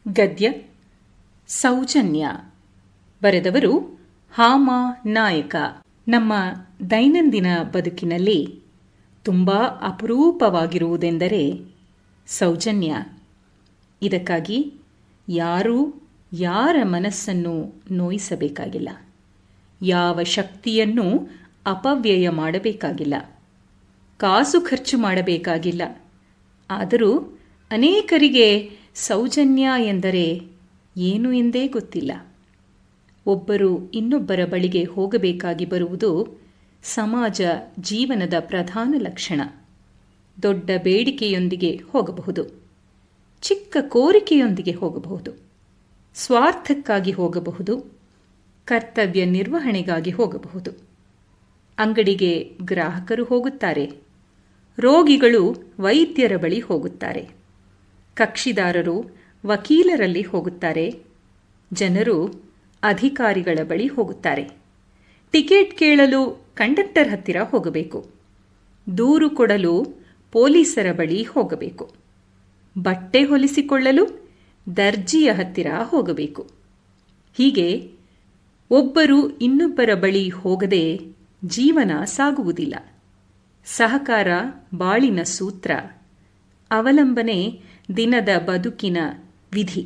ಗದ್ಯ ಸೌಜನ್ಯ. ಬರೆದವರು ಹಾಮ ನಾಯಕ. ನಮ್ಮ ದೈನಂದಿನ ಬದುಕಿನಲ್ಲಿ ತುಂಬ ಅಪರೂಪವಾಗಿರುವುದೆಂದರೆ ಸೌಜನ್ಯ. ಇದಕ್ಕಾಗಿ ಯಾರೂ ಯಾರ ಮನಸ್ಸನ್ನು ನೋಯಿಸಬೇಕಾಗಿಲ್ಲ, ಯಾವ ಶಕ್ತಿಯನ್ನೂ ಅಪವ್ಯಯ ಮಾಡಬೇಕಾಗಿಲ್ಲ, ಕಾಸು ಖರ್ಚು ಮಾಡಬೇಕಾಗಿಲ್ಲ. ಆದರೂ ಅನೇಕರಿಗೆ ಸೌಜನ್ಯ ಎಂದರೆ ಏನು ಎಂದೇ ಗೊತ್ತಿಲ್ಲ. ಒಬ್ಬರು ಇನ್ನೊಬ್ಬರ ಬಳಿಗೆ ಹೋಗಬೇಕಾಗಿ ಬರುವುದು ಸಮಾಜ ಜೀವನದ ಪ್ರಧಾನ ಲಕ್ಷಣ. ದೊಡ್ಡ ಬೇಡಿಕೆಯೊಂದಿಗೆ ಹೋಗಬಹುದು, ಚಿಕ್ಕ ಕೋರಿಕೆಯೊಂದಿಗೆ ಹೋಗಬಹುದು, ಸ್ವಾರ್ಥಕ್ಕಾಗಿ ಹೋಗಬಹುದು, ಕರ್ತವ್ಯ ನಿರ್ವಹಣೆಗಾಗಿ ಹೋಗಬಹುದು. ಅಂಗಡಿಗೆ ಗ್ರಾಹಕರು ಹೋಗುತ್ತಾರೆ, ರೋಗಿಗಳು ವೈದ್ಯರ ಬಳಿ ಹೋಗುತ್ತಾರೆ, ಕಕ್ಷಿದಾರರು ವಕೀಲರಲ್ಲಿ ಹೋಗುತ್ತಾರೆ, ಜನರು ಅಧಿಕಾರಿಗಳ ಬಳಿ ಹೋಗುತ್ತಾರೆ. ಟಿಕೆಟ್ ಕೇಳಲು ಕಂಡಕ್ಟರ್ ಹತ್ತಿರ ಹೋಗಬೇಕು, ದೂರು ಕೊಡಲು ಪೊಲೀಸರ ಬಳಿ ಹೋಗಬೇಕು, ಬಟ್ಟೆ ಹೊಲಿಸಿಕೊಳ್ಳಲು ದರ್ಜಿಯ ಹತ್ತಿರ ಹೋಗಬೇಕು. ಹೀಗೆ ಒಬ್ಬರು ಇನ್ನೊಬ್ಬರ ಬಳಿ ಹೋಗದೆ ಜೀವನ ಸಾಗುವುದಿಲ್ಲ. ಸಹಕಾರ ಬಾಳಿನ ಸೂತ್ರ, ಅವಲಂಬನೆ ದಿನದ ಬದುಕಿನ ವಿಧಿ.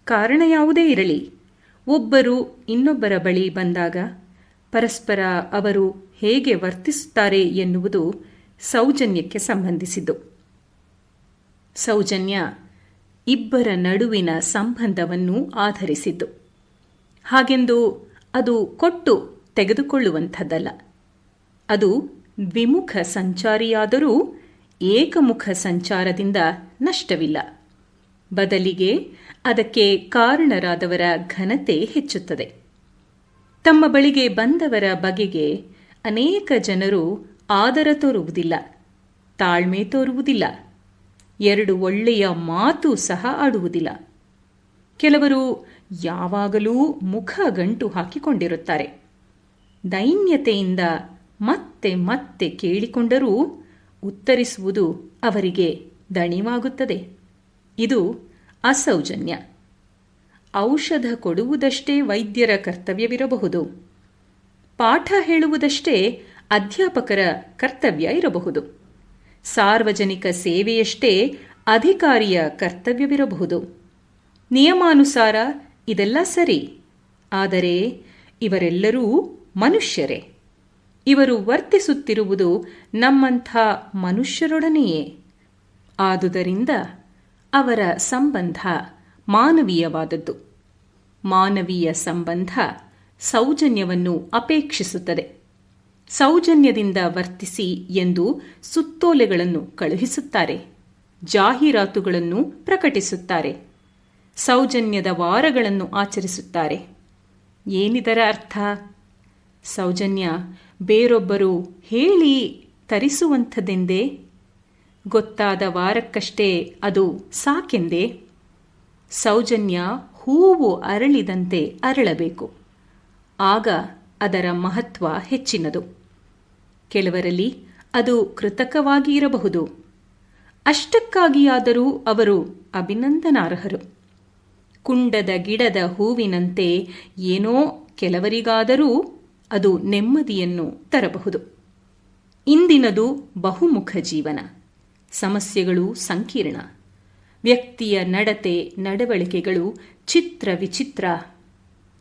ಕಾರಣ ಯಾವುದೇ ಇರಲಿ, ಒಬ್ಬರು ಇನ್ನೊಬ್ಬರ ಬಳಿ ಬಂದಾಗ ಪರಸ್ಪರ ಅವರು ಹೇಗೆ ವರ್ತಿಸುತ್ತಾರೆ ಎನ್ನುವುದು ಸೌಜನ್ಯಕ್ಕೆ ಸಂಬಂಧಿಸಿದ್ದು. ಸೌಜನ್ಯ ಇಬ್ಬರ ನಡುವಿನ ಸಂಬಂಧವನ್ನು ಆಧರಿಸಿದ್ದು. ಹಾಗೆಂದು ಅದು ಕೊಟ್ಟು ತೆಗೆದುಕೊಳ್ಳುವಂಥದ್ದಲ್ಲ. ಅದು ದ್ವಿಮುಖ ಸಂಚಾರಿಯಾದರೂ ಏಕಮುಖ ಸಂಚಾರದಿಂದ ನಷ್ಟವಿಲ್ಲ. ಬದಲಿಗೆ ಅದಕ್ಕೆ ಕಾರಣರಾದವರ ಘನತೆ ಹೆಚ್ಚುತ್ತದೆ. ತಮ್ಮ ಬಳಿಗೆ ಬಂದವರ ಬಗೆಗೆ ಅನೇಕ ಜನರು ಆದರ ತೋರುವುದಿಲ್ಲ, ತಾಳ್ಮೆ ತೋರುವುದಿಲ್ಲ, ಎರಡು ಒಳ್ಳೆಯ ಮಾತು ಸಹ ಆಡುವುದಿಲ್ಲ. ಕೆಲವರು ಯಾವಾಗಲೂ ಮುಖ ಗಂಟು ಹಾಕಿಕೊಂಡಿರುತ್ತಾರೆ. ದೈನ್ಯತೆಯಿಂದ ಮತ್ತೆ ಮತ್ತೆ ಕೇಳಿಕೊಂಡರೂ ಉತ್ತರಿಸುವುದು ಅವರಿಗೆ ದಣಿವಾಗುತ್ತದೆ. ಇದು ಅಸೌಜನ್ಯ. ಔಷಧ ಕೊಡುವುದಷ್ಟೇ ವೈದ್ಯರ ಕರ್ತವ್ಯವಿರಬಹುದು, ಪಾಠ ಹೇಳುವುದಷ್ಟೇ ಅಧ್ಯಾಪಕರ ಕರ್ತವ್ಯ ಇರಬಹುದು, ಸಾರ್ವಜನಿಕ ಸೇವೆಯಷ್ಟೇ ಅಧಿಕಾರಿಯ ಕರ್ತವ್ಯವಿರಬಹುದು. ನಿಯಮಾನುಸಾರ ಇದೆಲ್ಲ ಸರಿ. ಆದರೆ ಇವರೆಲ್ಲರೂ ಮನುಷ್ಯರೇ. ಇವರು ವರ್ತಿಸುತ್ತಿರುವುದು ನಮ್ಮಂಥ ಮನುಷ್ಯರೊಡನೆಯೇ. ಆದುದರಿಂದ ಅವರ ಸಂಬಂಧ ಮಾನವೀಯವಾದದ್ದು. ಮಾನವೀಯ ಸಂಬಂಧ ಸೌಜನ್ಯವನ್ನು ಅಪೇಕ್ಷಿಸುತ್ತದೆ. ಸೌಜನ್ಯದಿಂದ ವರ್ತಿಸಿ ಎಂದು ಸುತ್ತೋಲೆಗಳನ್ನು ಕಳುಹಿಸುತ್ತಾರೆ, ಜಾಹೀರಾತುಗಳನ್ನು ಪ್ರಕಟಿಸುತ್ತಾರೆ, ಸೌಜನ್ಯದ ವಾರಗಳನ್ನು ಆಚರಿಸುತ್ತಾರೆ. ಏನಿದರ ಅರ್ಥ? ಸೌಜನ್ಯ ಬೇರೊಬ್ಬರು ಹೇಳಿ ತರಿಸುವಂಥದ್ದೆಂದೇ? ಗೊತ್ತಾದ ವಾರಕ್ಕಷ್ಟೇ ಅದು ಸಾಕೆಂದೇ? ಸೌಜನ್ಯ ಹೂವು ಅರಳಿದಂತೆ ಅರಳಬೇಕು, ಆಗ ಅದರ ಮಹತ್ವ ಹೆಚ್ಚಿನದು. ಕೆಲವರಲ್ಲಿ ಅದು ಕೃತಕವಾಗಿ ಇರಬಹುದು, ಅಷ್ಟಕ್ಕಾಗಿಯಾದರೂ ಅವರು ಅಭಿನಂದನಾರ್ಹರು. ಕುಂಡದ ಗಿಡದ ಹೂವಿನಂತೆ ಏನೋ ಕೆಲವರಿಗಾದರೂ ಅದು ನೆಮ್ಮದಿಯನ್ನು ತರಬಹುದು. ಇಂದಿನದು ಬಹುಮುಖ ಜೀವನ. ಸಮಸ್ಯೆಗಳು ಸಂಕೀರ್ಣ. ವ್ಯಕ್ತಿಯ ನಡತೆ ನಡವಳಿಕೆಗಳು ಚಿತ್ರ ವಿಚಿತ್ರ.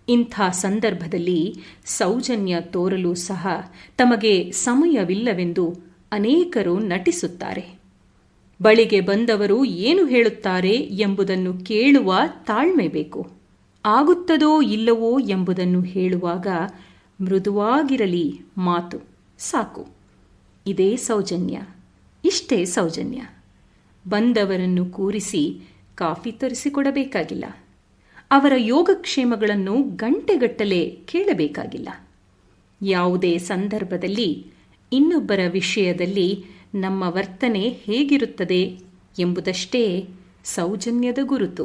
ಇಂಥ ಸಂದರ್ಭದಲ್ಲಿ ಸೌಜನ್ಯ ತೋರಲು ಸಹ ತಮಗೆ ಸಮಯವಿಲ್ಲವೆಂದು ಅನೇಕರು ನಟಿಸುತ್ತಾರೆ. ಬಳಿಗೆ ಬಂದವರು ಏನು ಹೇಳುತ್ತಾರೆ ಎಂಬುದನ್ನು ಕೇಳುವ ತಾಳ್ಮೆ ಬೇಕು. ಆಗುತ್ತದೋ ಇಲ್ಲವೋ ಎಂಬುದನ್ನು ಹೇಳುವಾಗ ಮೃದುವಾಗಿರಲಿ ಮಾತು, ಸಾಕು. ಇದೇ ಸೌಜನ್ಯ, ಇಷ್ಟೇ ಸೌಜನ್ಯ. ಬಂದವರನ್ನು ಕೂರಿಸಿ ಕಾಫಿ ತರಿಸಿಕೊಡಬೇಕಾಗಿಲ್ಲ, ಅವರ ಯೋಗಕ್ಷೇಮಗಳನ್ನು ಗಂಟೆಗಟ್ಟಲೆ ಕೇಳಬೇಕಾಗಿಲ್ಲ. ಯಾವುದೇ ಸಂದರ್ಭದಲ್ಲಿ ಇನ್ನೊಬ್ಬರ ವಿಷಯದಲ್ಲಿ ನಮ್ಮ ವರ್ತನೆ ಹೇಗಿರುತ್ತದೆ ಎಂಬುದಷ್ಟೇ ಸೌಜನ್ಯದ ಗುರುತು.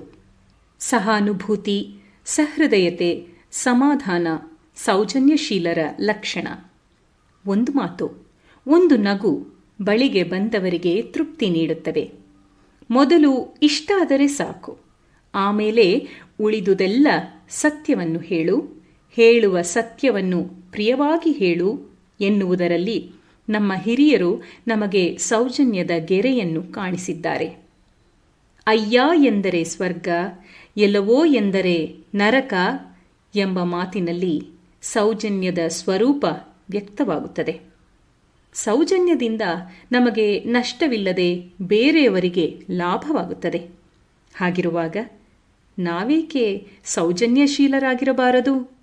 ಸಹಾನುಭೂತಿ, ಸಹೃದಯತೆ, ಸಮಾಧಾನ ಸೌಜನ್ಯಶೀಲರ ಲಕ್ಷಣ. ಒಂದು ಮಾತು, ಒಂದು ನಗು ಬಳಿಗೆ ಬಂದವರಿಗೆ ತೃಪ್ತಿ ನೀಡುತ್ತವೆ. ಮೊದಲು ಇಷ್ಟ ಆದರೆ ಸಾಕು, ಆಮೇಲೆ ಉಳಿದುದೆಲ್ಲ ಸತ್ಯವನ್ನು ಹೇಳು, ಹೇಳುವ ಸತ್ಯವನ್ನು ಪ್ರಿಯವಾಗಿ ಹೇಳು ಎನ್ನುವುದರಲ್ಲಿ ನಮ್ಮ ಹಿರಿಯರು ನಮಗೆ ಸೌಜನ್ಯದ ಗೆರೆಯನ್ನು ಕಾಣಿಸಿದ್ದಾರೆ. ಅಯ್ಯ ಎಂದರೆ ಸ್ವರ್ಗ, ಎಲ್ಲವೋ ಎಂದರೆ ನರಕ ಎಂಬ ಮಾತಿನಲ್ಲಿ ಸೌಜನ್ಯದ ಸ್ವರೂಪ ವ್ಯಕ್ತವಾಗುತ್ತದೆ. ಸೌಜನ್ಯದಿಂದ ನಮಗೆ ನಷ್ಟವಿಲ್ಲದೆ ಬೇರೆಯವರಿಗೆ ಲಾಭವಾಗುತ್ತದೆ. ಹಾಗಿರುವಾಗ ನಾವೇಕೆ ಸೌಜನ್ಯಶೀಲರಾಗಿರಬಾರದು?